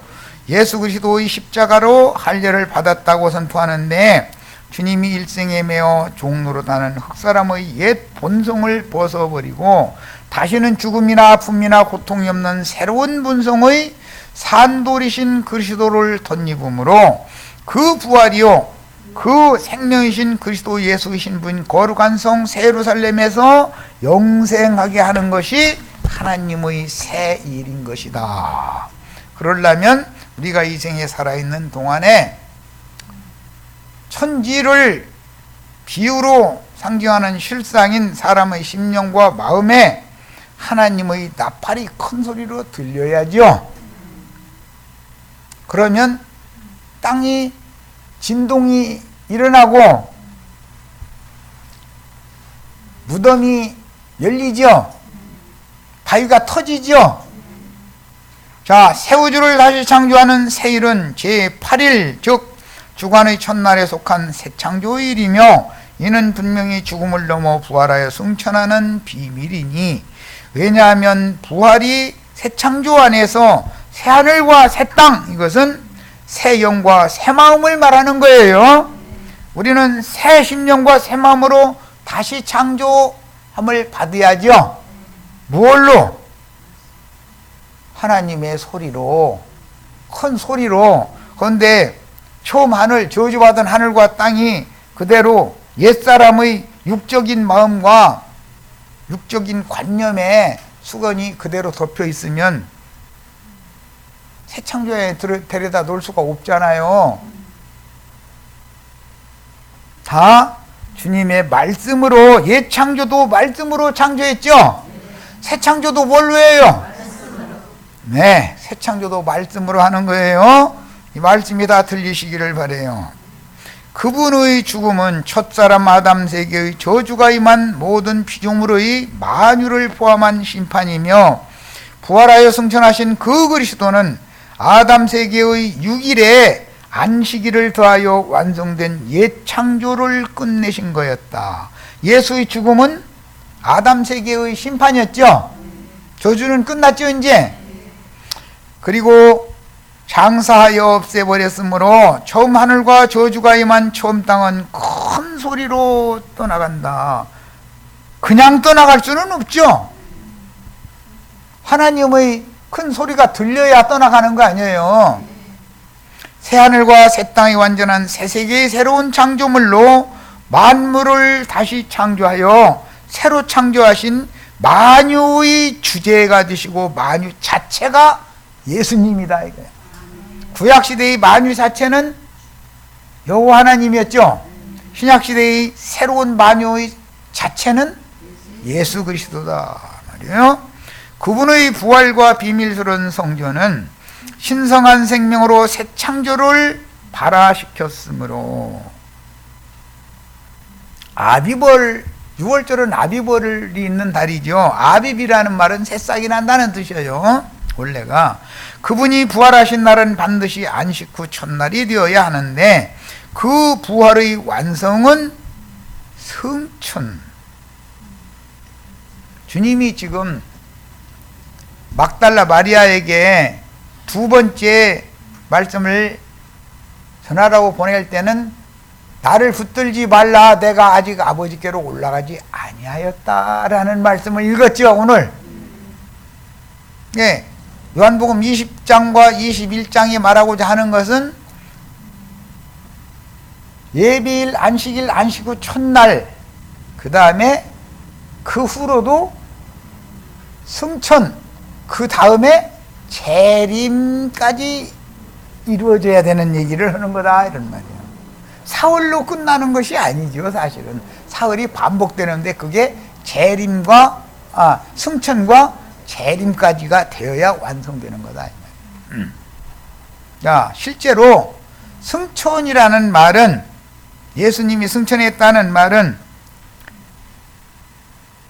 예수 그리스도의 십자가로 할례를 받았다고 선포하는데, 주님이 일생에 매어 종노릇하는 흙사람의 옛 본성을 벗어버리고 다시는 죽음이나 아픔이나 고통이 없는 새로운 본성의 산돌이신 그리스도를 덧입음으로 그 부활이요 그 생명이신 그리스도 예수의 신부인 거룩한 성 새 예루살렘에서 영생하게 하는 것이 하나님의 새 일인 것이다. 그러려면 우리가 이 생에 살아있는 동안에 천지를 비유로 상징하는 실상인 사람의 심령과 마음에 하나님의 나팔이 큰 소리로 들려야죠. 그러면 땅이 진동이 일어나고 무덤이 열리죠. 바위가 터지죠. 자, 새 우주를 다시 창조하는 새일은 제8일, 즉 주간의 첫날에 속한 새 창조일이며, 이는 분명히 죽음을 넘어 부활하여 승천하는 비밀이니, 왜냐하면 부활이 새 창조 안에서 새 하늘과 새 땅, 이것은 새 영과 새 마음을 말하는 거예요. 우리는 새 심령과 새 마음으로 다시 창조함을 받아야죠. 무엇로? 하나님의 소리로, 큰 소리로. 그런데 처음 하늘, 저주받은 하늘과 땅이 그대로 옛사람의 육적인 마음과 육적인 관념에 수건이 그대로 덮여 있으면 새 창조에 데려다 놓을 수가 없잖아요. 다 주님의 말씀으로, 옛 창조도 말씀으로 창조했죠. 새 창조도 뭘로 해요? 네, 새 창조도 말씀으로 하는 거예요. 이 말씀이 다 들리시기를 바라요. 그분의 죽음은 첫사람 아담 세계의 저주가 임한 모든 피조물의 만유를 포함한 심판이며, 부활하여 승천하신 그 그리스도는 아담 세계의 6일에 안식일을 더하여 완성된 옛 창조를 끝내신 거였다. 예수의 죽음은 아담 세계의 심판이었죠. 저주는 끝났죠 이제. 그리고 장사하여 없애버렸으므로 처음 하늘과 저주가 임한 처음 땅은 큰 소리로 떠나간다. 그냥 떠나갈 수는 없죠. 하나님의 큰 소리가 들려야 떠나가는 거 아니에요. 새하늘과 새 땅이 완전한 새 세계의 새로운 창조물로 만물을 다시 창조하여 새로 창조하신 만유의 주제가 되시고 만유 자체가 예수님이다 이거예요. 구약시대의 만유 자체는 여호와 하나님이었죠. 신약시대의 새로운 만유의 자체는 예수 그리스도다 말이에요. 그분의 부활과 비밀스러운 성전은 신성한 생명으로 새 창조를 발화시켰으므로 아비벌, 6월절은 아비벌이 있는 달이죠. 아비비라는 말은 새싹이 난다는 뜻이에요. 원래가 그분이 부활하신 날은 반드시 안식 후 첫날이 되어야 하는데 그 부활의 완성은 성천. 주님이 지금 막달라 마리아에게 두 번째 말씀을 전하라고 보낼 때는 나를 붙들지 말라, 내가 아직 아버지께로 올라가지 아니하였다라는 말씀을 읽었죠 오늘. 예, 요한복음 20장과 21장이 말하고자 하는 것은 예비일, 안식일, 안식 후 첫날, 그 다음에 그 후로도 승천, 그 다음에 재림까지 이루어져야 되는 얘기를 하는 거다 이런 말이에요. 사흘로 끝나는 것이 아니죠. 사실은 사흘이 반복되는데 그게 재림과 승천과 재림까지가 되어야 완성되는 거다 이 말이에요. 자, 실제로 승천이라는 말은, 예수님이 승천했다는 말은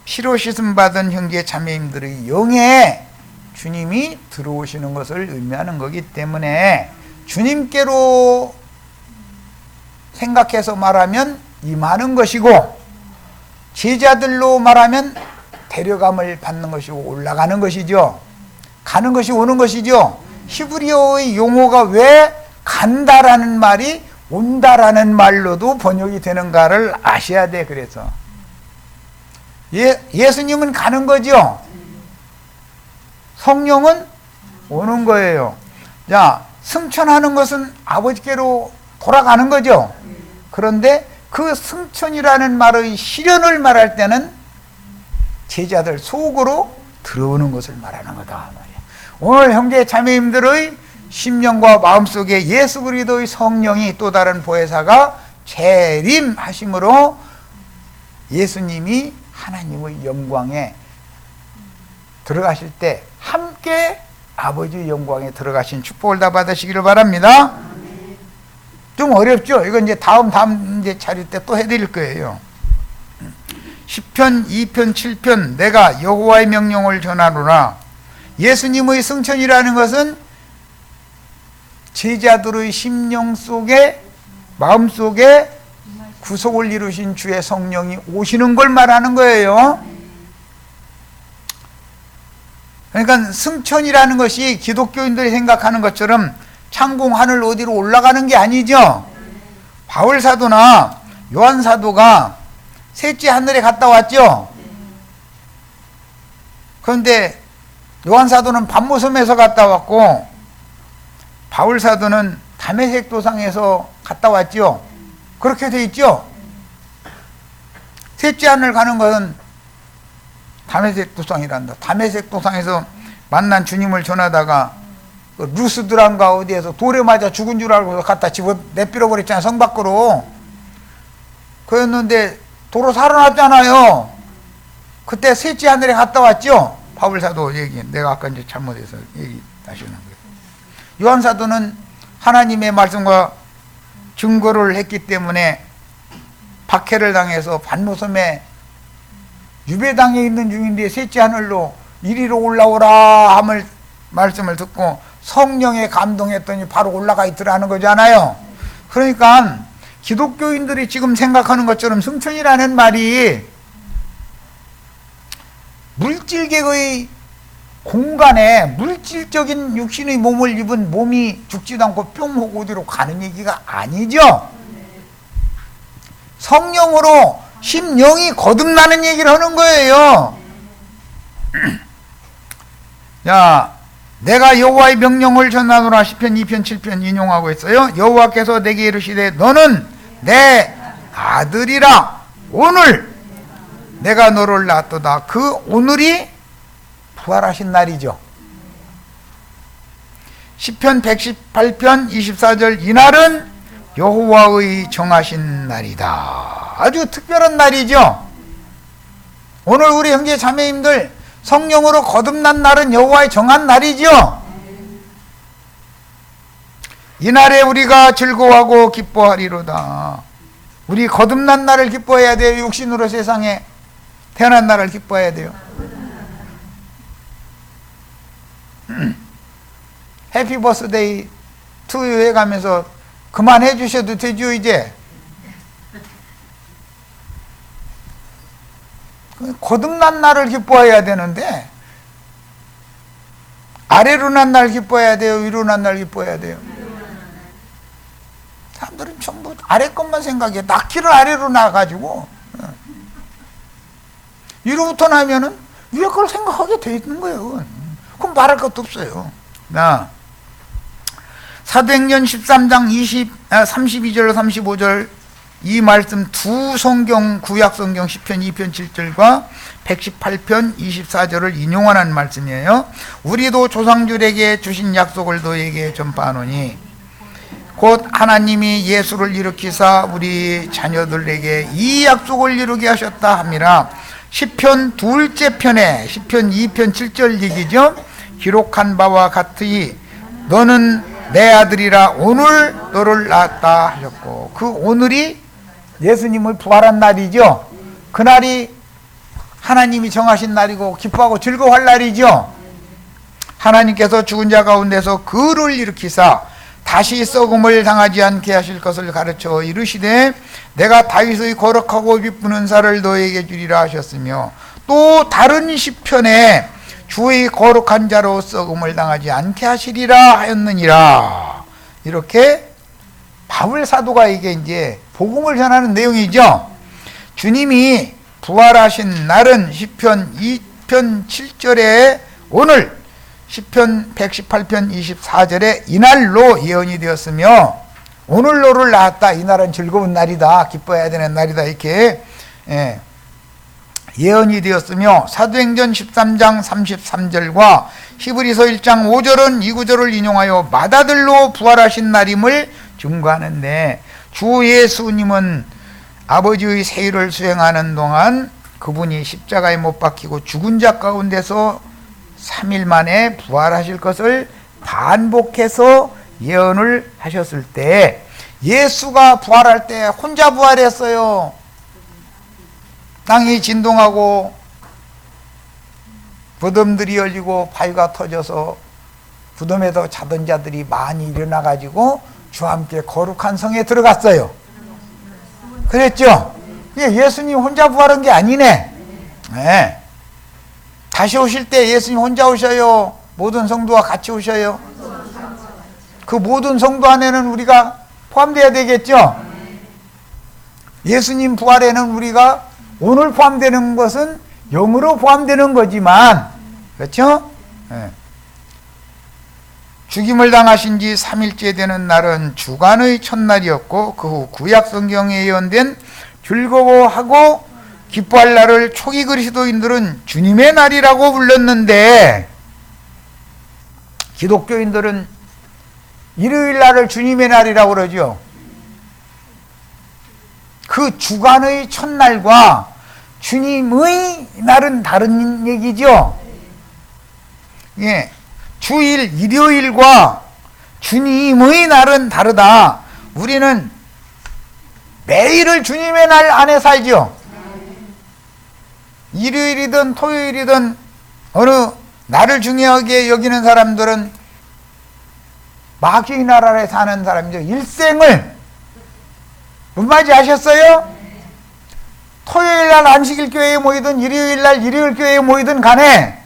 피로 씻음 받은 형제 자매님들의 영에 주님이 들어오시는 것을 의미하는 거기 때문에 주님께로 생각해서 말하면 임하는 것이고, 제자들로 말하면 데려감을 받는 것이고 올라가는 것이죠. 가는 것이 오는 것이죠. 히브리어의 용어가 왜 간다라는 말이 온다라는 말로도 번역이 되는가를 아셔야 돼. 그래서 예수님은 가는 거죠. 성령은 오는 거예요. 자, 승천하는 것은 아버지께로 돌아가는 거죠. 그런데 그 승천이라는 말의 실현을 말할 때는 제자들 속으로 들어오는 것을 말하는 거다 말이야. 오늘 형제 자매님들의 심령과 마음속에 예수 그리스도의 성령이 또 다른 보혜사가 재림하심으로 예수님이 하나님의 영광에 들어가실 때 함께 아버지의 영광에 들어가신 축복을 다 받으시기를 바랍니다. 좀 어렵죠? 이건 이제 다음 이제 차릴 때 또 해드릴 거예요. 10편, 2편, 7편 내가 여호와의 명령을 전하노라. 예수님의 승천이라는 것은 제자들의 심령 속에, 마음 속에 구속을 이루신 주의 성령이 오시는 걸 말하는 거예요. 그러니까 승천이라는 것이 기독교인들이 생각하는 것처럼 창공 하늘 어디로 올라가는 게 아니죠. 바울 사도나 요한 사도가 셋째 하늘에 갔다 왔죠. 그런데 요한 사도는 밤모섬에서 갔다 왔고 바울 사도는 다메섹 도상에서 갔다 왔죠. 그렇게 돼 있죠. 셋째 하늘 가는 것은 다메섹 도상이란다. 다메섹 도상에서 만난 주님을 전하다가 루스드랑가 어디에서 돌에 맞아 죽은 줄 알고 갖다 집어 내밀어 버렸잖아요. 성 밖으로. 그랬는데 도로 살아났잖아요. 그때 셋째 하늘에 갔다 왔죠. 바울 사도 얘기, 내가 아까 이제 잘못해서 얘기 다시 하는 거예요. 요한 사도는 하나님의 말씀과 증거를 했기 때문에 박해를 당해서 반모섬에 유배당에 있는 중인데 셋째 하늘로 이리로 올라오라 함을 말씀을 듣고 성령에 감동했더니 바로 올라가 있더라는 거잖아요. 그러니까 기독교인들이 지금 생각하는 것처럼 승천이라는 말이 물질계의 공간에 물질적인 육신의 몸을 입은 몸이 죽지도 않고 뿅 하고 어디로 가는 얘기가 아니죠. 성령으로 심령이 거듭나는 얘기를 하는 거예요. 자, 내가 여호와의 명령을 전하노라. 시편 2편 7편 인용하고 있어요. 여호와께서 내게 이르시되 너는 내 아들이라. 오늘 내가 너를 낳았도다. 그 오늘이 부활하신 날이죠. 시편 118편 24절 이날은 여호와의 정하신 날이다. 아주 특별한 날이죠. 오늘 우리 형제 자매님들 성령으로 거듭난 날은 여호와의 정한 날이죠. 이날에 우리가 즐거워하고 기뻐하리로다. 우리 거듭난 날을 기뻐해야 돼요. 육신으로 세상에 태어난 날을 기뻐해야 돼요. 해피 버스데이 투유 해가면서 그만해 주셔도 되죠. 이제 거듭난 날을 기뻐해야 되는데 아래로 난 날 기뻐해야 돼요? 위로 난 날 기뻐해야 돼요? 사람들은 전부 아래 것만 생각해. 낳기를 아래로 낳아가지고 위로부터 나면은 위에 걸 생각하게 돼 있는 거예요. 그럼 말할 것도 없어요. 사도행전 13장 32절 35절 이 말씀 두 성경, 구약 성경 시편 2편 7절과 118편 24절을 인용하는 말씀이에요. 우리도 조상들에게 주신 약속을 너에게 전파하노니 곧 하나님이 예수를 일으키사 우리 자녀들에게 이 약속을 이루게 하셨다 함이라. 시편 둘째 편에 시편 2편 7절 얘기죠. 기록한 바와 같으니 너는 내 아들이라 오늘 너를 낳았다 하셨고, 그 오늘이 예수님을 부활한 날이죠. 그날이 하나님이 정하신 날이고 기뻐하고 즐거워할 날이죠. 하나님께서 죽은 자 가운데서 그를 일으키사 다시 썩음을 당하지 않게 하실 것을 가르쳐 이르시되 내가 다윗의 거룩하고 기쁜 은사를 너에게 주리라 하셨으며, 또 다른 시편에 주의 거룩한 자로 썩음을 당하지 않게 하시리라 하였느니라. 이렇게 바울 사도가 이게 이제 복음을 전하는 내용이죠. 주님이 부활하신 날은 시편 2편 7절에 오늘 시편 118편 24절에 이날로 예언이 되었으며, 오늘 너를 낳았다. 이날은 즐거운 날이다. 기뻐해야 되는 날이다. 이렇게 예언이 되었으며, 사도행전 13장 33절과 히브리서 1장 5절은 이 구절을 인용하여 맏아들로 부활하신 날임을 증거하는데, 주 예수님은 아버지의 세율을 수행하는 동안 그분이 십자가에 못 박히고 죽은 자 가운데서 3일 만에 부활하실 것을 반복해서 예언을 하셨을 때, 예수가 부활할 때 혼자 부활했어요. 땅이 진동하고 부덤들이 열리고 바위가 터져서 부덤에서 자던 자들이 많이 일어나가지고 주와 함께 거룩한 성에 들어갔어요. 그랬죠? 예수님 혼자 부활한 게 아니네. 네. 다시 오실 때 예수님 혼자 오셔요? 모든 성도와 같이 오셔요? 그 모든 성도 안에는 우리가 포함되어야 되겠죠? 예수님 부활에는 우리가 오늘 포함되는 것은 영으로 포함되는 거지만, 그렇죠? 네. 죽임을 당하신 지 3일째 되는 날은 주간의 첫날이었고, 그 후 구약 성경에 예언된 즐거워하고 기뻐할 날을 초기 그리스도인들은 주님의 날이라고 불렀는데, 기독교인들은 일요일 날을 주님의 날이라고 그러죠. 그 주간의 첫날과 주님의 날은 다른 얘기죠. 예, 주일 일요일과 주님의 날은 다르다. 우리는 매일을 주님의 날 안에 살죠. 일요일이든 토요일이든 어느 날을 중요하게 여기는 사람들은 마귀의 나라에 사는 사람이죠. 일생을 무슨 말인지 아셨어요? 토요일날 안식일교회에 모이든 일요일날 일요일교회에 모이든 간에,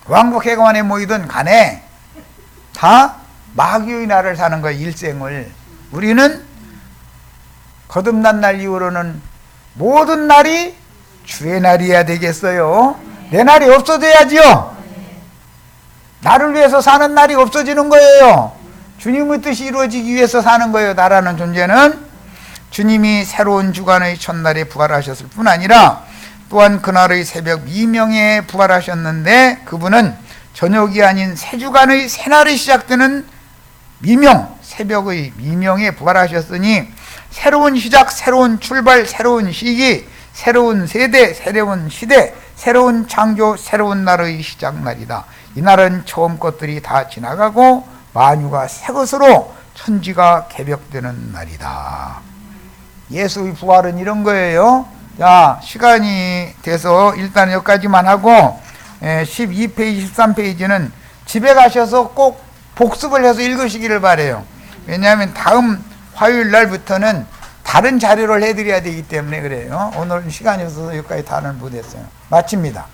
왕복회관에 모이든 간에 다 마귀의 날을 사는 거예요. 일생을. 우리는 거듭난 날 이후로는 모든 날이 주의 날이어야 되겠어요. 내 날이 없어져야지요. 나를 위해서 사는 날이 없어지는 거예요. 주님의 뜻이 이루어지기 위해서 사는 거예요. 나라는 존재는 주님이 새로운 주간의 첫날에 부활하셨을 뿐 아니라 또한 그날의 새벽 미명에 부활하셨는데, 그분은 저녁이 아닌 새 주간의 새날이 시작되는 미명, 새벽의 미명에 부활하셨으니 새로운 시작, 새로운 출발, 새로운 시기, 새로운 세대, 새로운 시대, 새로운 창조, 새로운 날의 시작날이다. 이 날은 처음 것들이 다 지나가고 만유가 새 것으로 천지가 개벽되는 날이다. 예수의 부활은 이런 거예요. 자, 시간이 돼서 일단 여기까지만 하고 12페이지, 13페이지는 집에 가셔서 꼭 복습을 해서 읽으시기를 바래요. 왜냐하면 다음 화요일 날부터는 다른 자료를 해드려야 되기 때문에 그래요. 오늘은 시간이 없어서 여기까지 다는 못했어요. 마칩니다.